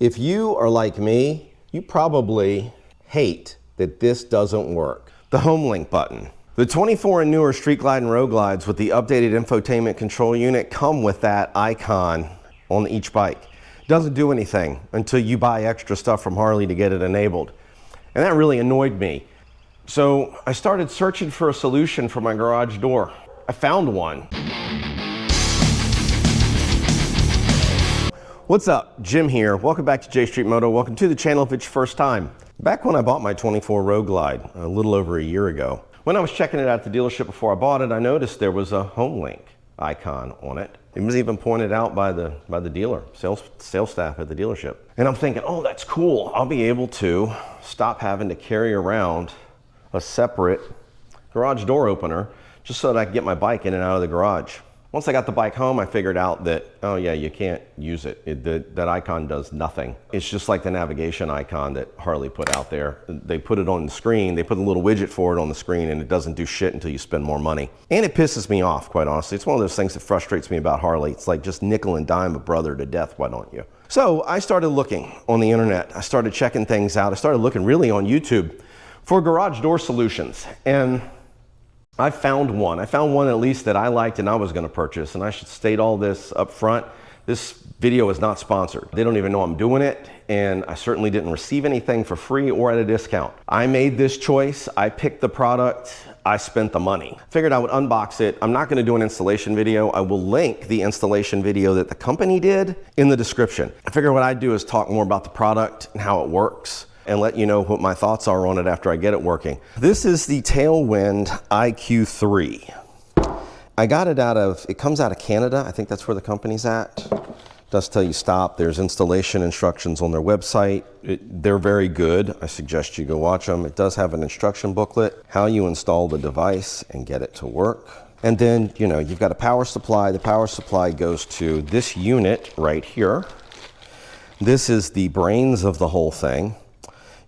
If you are like me, you probably hate that this doesn't work. The HomeLink button. The 24 and newer Street Glide and Road Glides with the updated infotainment control unit come with that icon on each bike. Doesn't do anything until you buy extra stuff from Harley to get it enabled. And that really annoyed me. So I started searching for a solution for my garage door. I found one. What's up? Jim here. Welcome back to J Street Moto. Welcome to the channel if it's your first time. Back when I bought my 24 Road Glide a little over a year ago, when I was checking it out at the dealership before I bought it, I noticed there was a HomeLink icon on it. It was even pointed out by the dealer, sales staff at the dealership. And I'm thinking, oh, that's cool. I'll be able to stop having to carry around a separate garage door opener just so that I can get my bike in and out of the garage. Once I got the bike home, I figured out that, oh yeah, you can't use it. That icon does nothing. It's just like the navigation icon that Harley put out there. They put it on the screen, they put a little widget for it on the screen, and it doesn't do shit until you spend more money. And it pisses me off, quite honestly. It's one of those things that frustrates me about Harley. It's like just nickel and dime a brother to death, why don't you? So I started looking on the internet. I started checking things out. I started looking really on YouTube for garage door solutions. And I found one. I found one at least that I liked and I was going to purchase. And I should state all this up front. This video is not sponsored. They don't even know I'm doing it. And I certainly didn't receive anything for free or at a discount. I made this choice. I picked the product. I spent the money. Figured I would unbox it. I'm not going to do an installation video. I will link the installation video that the company did in the description. I figured what I'd do is talk more about the product and how it works, and let you know what my thoughts are on it after I get it working. This is the Tailwind IQ3. I got it it comes out of Canada. I think that's where the company's at. It does tell you stop. There's installation instructions on their website. They're very good. I suggest you go watch them. It does have an instruction booklet, how you install the device and get it to work. And then, you know, you've got a power supply. The power supply goes to this unit right here. This is the brains of the whole thing.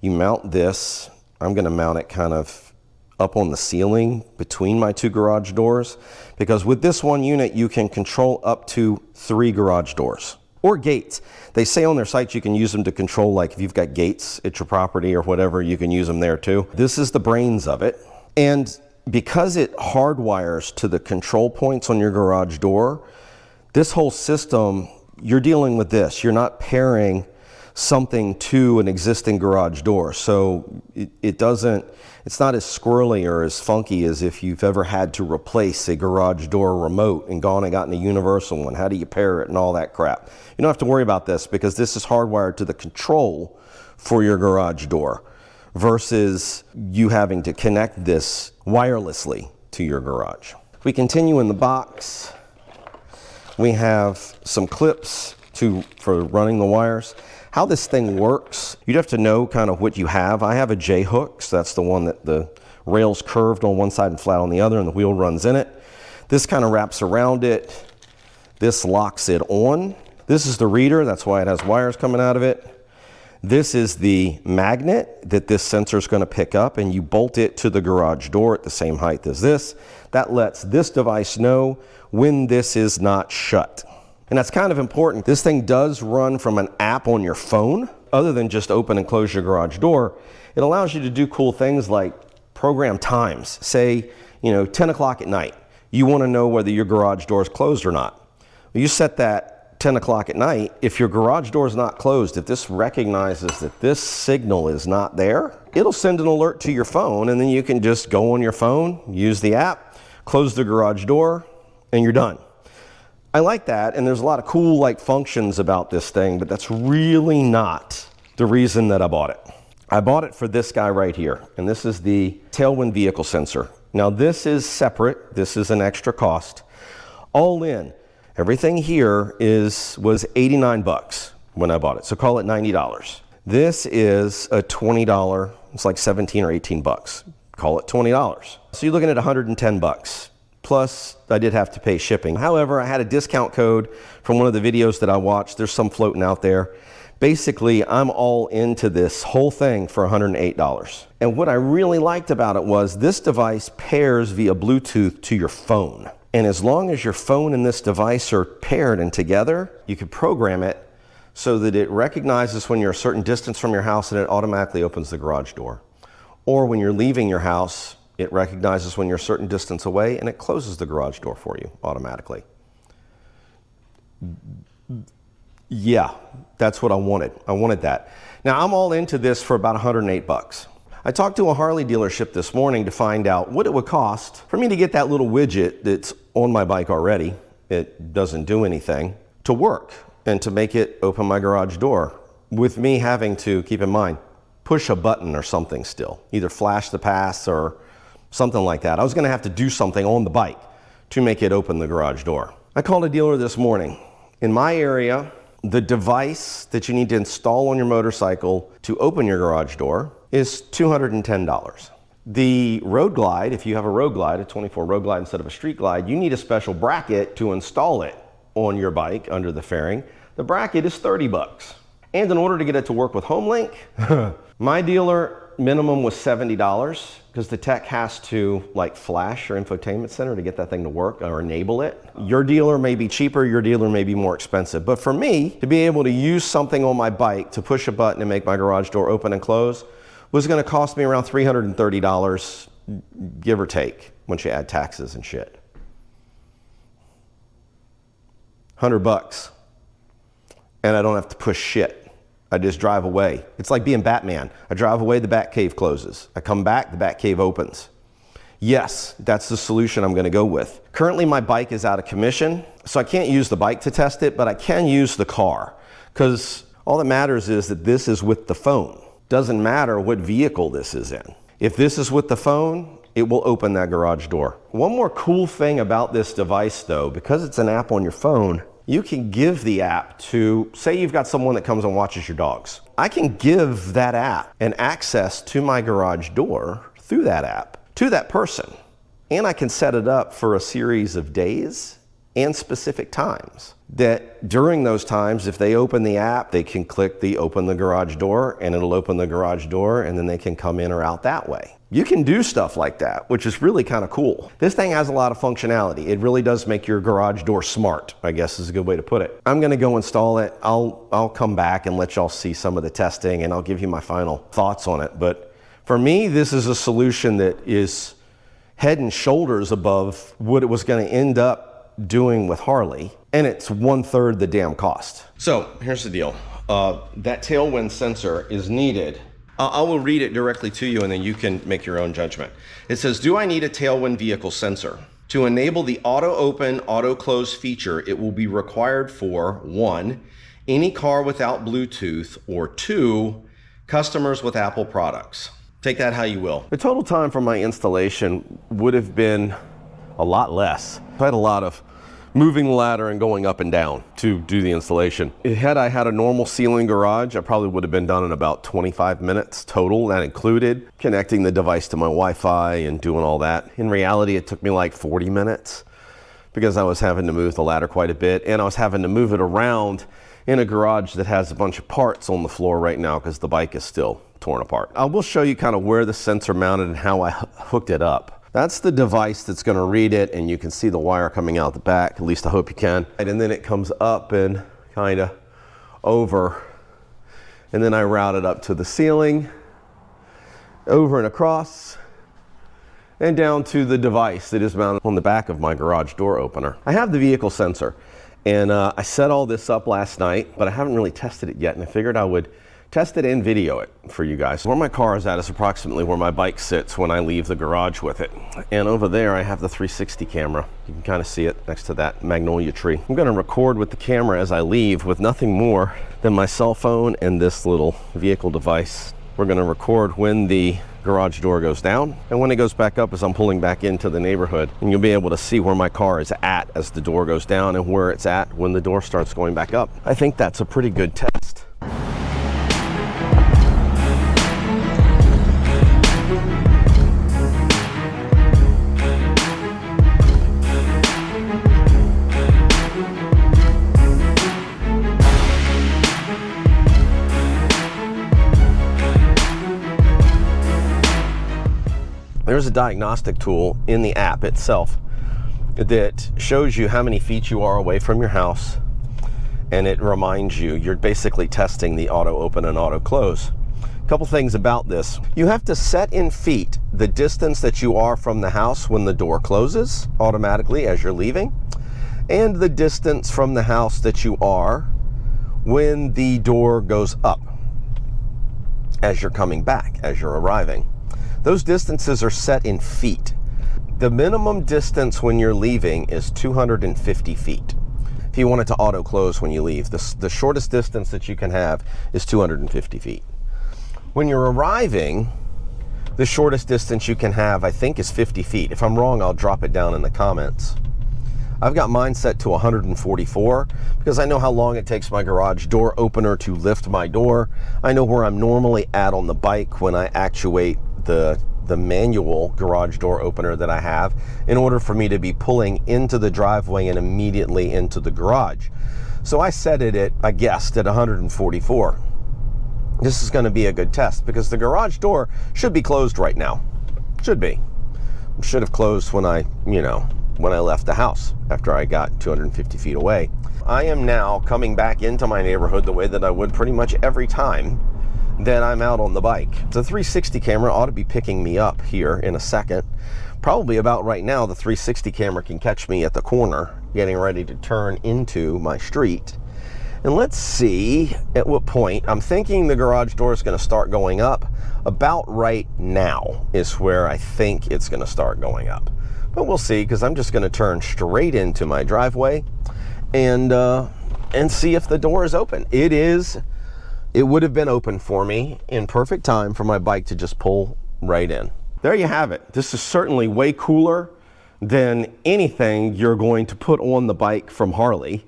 You mount this. I'm going to mount it kind of up on the ceiling between my two garage doors, because with this one unit you can control up to 3 garage doors or gates. They say on their site you can use them to control, like if you've got gates at your property or whatever, you can use them there too. This is the brains of it, and because it hardwires to the control points on your garage door, this whole system, you're dealing with this. You're not pairing something to an existing garage door. So it's not as squirrely or as funky as if you've ever had to replace a garage door remote and gone and gotten a universal one. How do you pair it and all that crap? You don't have to worry about this because this is hardwired to the control for your garage door versus you having to connect this wirelessly to your garage. We continue in the box. We have some clips for running the wires. How this thing works, you'd have to know kind of what you have. I have a J-hook, so that's the one that the rail's curved on one side and flat on the other, and the wheel runs in it. This kind of wraps around it. This locks it on. This is the reader, that's why it has wires coming out of it. This is the magnet that this sensor is going to pick up, and you bolt it to the garage door at the same height as this. That lets this device know when this is not shut. And that's kind of important. This thing does run from an app on your phone. Other than just open and close your garage door, it allows you to do cool things like program times. Say, 10 o'clock at night. You want to know whether your garage door is closed or not. Well, you set that 10 o'clock at night. If your garage door is not closed, if this recognizes that this signal is not there, it'll send an alert to your phone, and then you can just go on your phone, use the app, close the garage door, and you're done. I like that, and there's a lot of cool functions about this thing, but that's really not the reason that I bought it. I bought it for this guy right here, and this is the Tailwind vehicle sensor. Now this is separate. This is an extra cost. All in, everything here was 89 bucks when I bought it, so call it $90. This is a $20, it's like 17 or 18 bucks. Call it $20. So you're looking at 110 bucks. Plus, I did have to pay shipping. However, I had a discount code from one of the videos that I watched. There's some floating out there. Basically, I'm all into this whole thing for $108. And what I really liked about it was this device pairs via Bluetooth to your phone. And as long as your phone and this device are paired and together, you can program it so that it recognizes when you're a certain distance from your house and it automatically opens the garage door. Or when you're leaving your house, it recognizes when you're a certain distance away and it closes the garage door for you automatically. Yeah, that's what I wanted. I wanted that. Now I'm all into this for about 108 bucks. I talked to a Harley dealership this morning to find out what it would cost for me to get that little widget that's on my bike already, it doesn't do anything, to work and to make it open my garage door, with me having to, keep in mind, push a button or something still, either flash the pass or something like that. I was gonna have to do something on the bike to make it open the garage door. I called a dealer this morning. In my area, the device that you need to install on your motorcycle to open your garage door is $210. The Road Glide, if you have a Road Glide, a 24 Road Glide instead of a Street Glide, you need a special bracket to install it on your bike under the fairing. The bracket is 30 bucks. And in order to get it to work with HomeLink, my dealer minimum was $70 because the tech has to like flash your infotainment center to get that thing to work or enable it. Your dealer may be cheaper, your dealer may be more expensive. But for me, to be able to use something on my bike to push a button and make my garage door open and close was gonna cost me around $330, give or take, once you add taxes and shit. 100 bucks. And I don't have to push shit. I just drive away. It's like being Batman. I drive away, the Batcave closes. I come back, the Batcave opens. Yes, that's the solution I'm gonna go with. Currently my bike is out of commission, so I can't use the bike to test it, but I can use the car. Because all that matters is that this is with the phone. Doesn't matter what vehicle this is in. If this is with the phone, it will open that garage door. One more cool thing about this device though, because it's an app on your phone, you can give the app to, say you've got someone that comes and watches your dogs. I can give that app an access to my garage door through that app to that person. And I can set it up for a series of days and specific times. That during those times, if they open the app, they can click the open the garage door and it'll open the garage door and then they can come in or out that way. You can do stuff like that, which is really kind of cool. This thing has a lot of functionality. It really does make your garage door smart, I guess is a good way to put it. I'm gonna go install it. I'll come back and let y'all see some of the testing and I'll give you my final thoughts on it. But for me, this is a solution that is head and shoulders above what it was gonna end up doing with Harley, and it's 1/3 the damn cost. So here's the deal. That Tailwind sensor is needed. I will read it directly to you and then you can make your own judgment. It says, do I need a Tailwind vehicle sensor? To enable the auto open, auto close feature, it will be required for 1, any car without Bluetooth, or 2, customers with Apple products. Take that how you will. The total time for my installation would have been a lot less. I had a lot of moving the ladder and going up and down to do the installation. Had I had a normal ceiling garage, I probably would have been done in about 25 minutes total. That included connecting the device to my Wi-Fi and doing all that. In reality, it took me like 40 minutes because I was having to move the ladder quite a bit and I was having to move it around in a garage that has a bunch of parts on the floor right now because the bike is still torn apart. I will show you kind of where the sensor mounted and how I hooked it up. That's the device that's going to read it, and you can see the wire coming out the back, at least I hope you can. And then it comes up and kind of over, and then I route it up to the ceiling, over and across, and down to the device that is mounted on the back of my garage door opener. I have the vehicle sensor, and I set all this up last night, but I haven't really tested it yet, and I figured I would test it and video it for you guys. Where my car is at is approximately where my bike sits when I leave the garage with it. And over there I have the 360 camera. You can kind of see it next to that magnolia tree. I'm going to record with the camera as I leave with nothing more than my cell phone and this little vehicle device. We're going to record when the garage door goes down and when it goes back up as I'm pulling back into the neighborhood. And you'll be able to see where my car is at as the door goes down and where it's at when the door starts going back up. I think that's a pretty good test. There's a diagnostic tool in the app itself that shows you how many feet you are away from your house and it reminds you, you're basically testing the auto open and auto close. A couple things about this. You have to set in feet the distance that you are from the house when the door closes automatically as you're leaving, and the distance from the house that you are when the door goes up as you're coming back, as you're arriving. Those distances are set in feet. The minimum distance when you're leaving is 250 feet. If you want it to auto close when you leave, the shortest distance that you can have is 250 feet. When you're arriving, the shortest distance you can have, I think, is 50 feet. If I'm wrong, I'll drop it down in the comments. I've got mine set to 144 because I know how long it takes my garage door opener to lift my door. I know where I'm normally at on the bike when I actuate the manual garage door opener that I have in order for me to be pulling into the driveway and immediately into the garage. So I set it at, I guessed, at 144. This is going to be a good test because the garage door should be closed right now. Should be. Should have closed when I left the house after I got 250 feet away. I am now coming back into my neighborhood the way that I would pretty much every time that I'm out on the bike. The 360 camera ought to be picking me up here in a second. Probably about right now, the 360 camera can catch me at the corner getting ready to turn into my street. And let's see at what point. I'm thinking the garage door is going to start going up. About right now is where I think it's going to start going up. But we'll see, because I'm just going to turn straight into my driveway and see if the door is open. It would have been open for me in perfect time for my bike to just pull right in. There you have it. This is certainly way cooler than anything you're going to put on the bike from Harley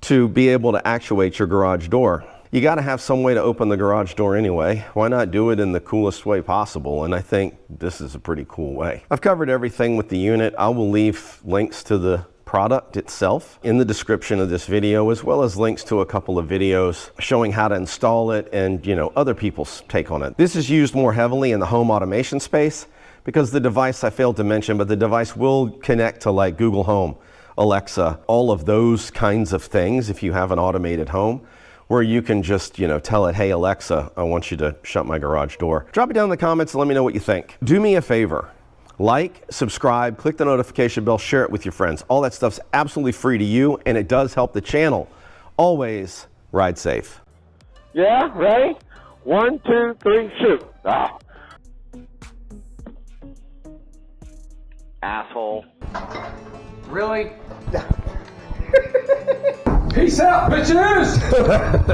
to be able to actuate your garage door. You got to have some way to open the garage door anyway. Why not do it in the coolest way possible? And I think this is a pretty cool way. I've covered everything with the unit. I will leave links to the product itself in the description of this video, as well as links to a couple of videos showing how to install it and, other people's take on it. This is used more heavily in the home automation space because the device, I failed to mention, but the device will connect to like Google Home, Alexa, all of those kinds of things if you have an automated home, where you can just, tell it, hey, Alexa, I want you to shut my garage door. Drop it down in the comments and let me know what you think. Do me a favor. Like, subscribe, click the notification bell, share it with your friends. All that stuff's absolutely free to you, and it does help the channel. Always ride safe. Yeah, ready? 1, 2, 3, shoot. Ah. Asshole. Really? Peace out, bitches!